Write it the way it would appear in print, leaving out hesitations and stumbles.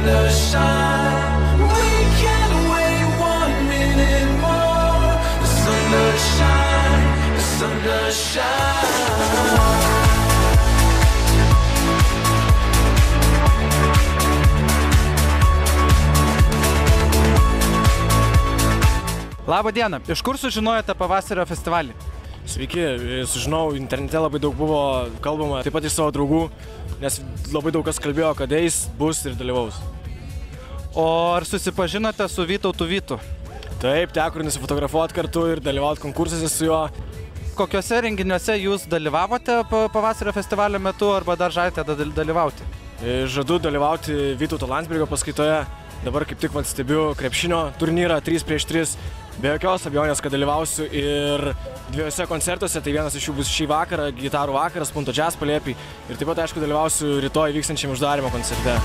sun does shine. We can't wait 1 minute more. The sun does shine. The sun does shine. Labą dieną. Iš kur sužinojote pavasario festivalį? Sveiki, sužinau, internete labai daug buvo kalbama, taip pat iš savo draugų, nes labai daug kas kalbėjo, kad eis, bus ir dalyvaus. O ar susipažinote su Vytautu Vytu? Taip, teko ir nusifotografuoti kartu ir dalyvauti konkursuose su juo. Kokiuose renginiuose jūs dalyvavote pavasario festivalio metu arba dar žadate dalyvauti? Žadu dalyvauti Vytauto Landsbergio paskaitoje. Dabar kaip tik stebiu krepšinio turnyrą 3 prieš 3. Be jokios abejonės, kad dalyvausiu ir 2 koncertuose. Tai vienas iš jų bus šį vakarą, gitarų vakaras, Punto Jazz palėpėj. Ir taip pat, aišku, dalyvausiu rytoj vykstančiam uždarymo koncerte.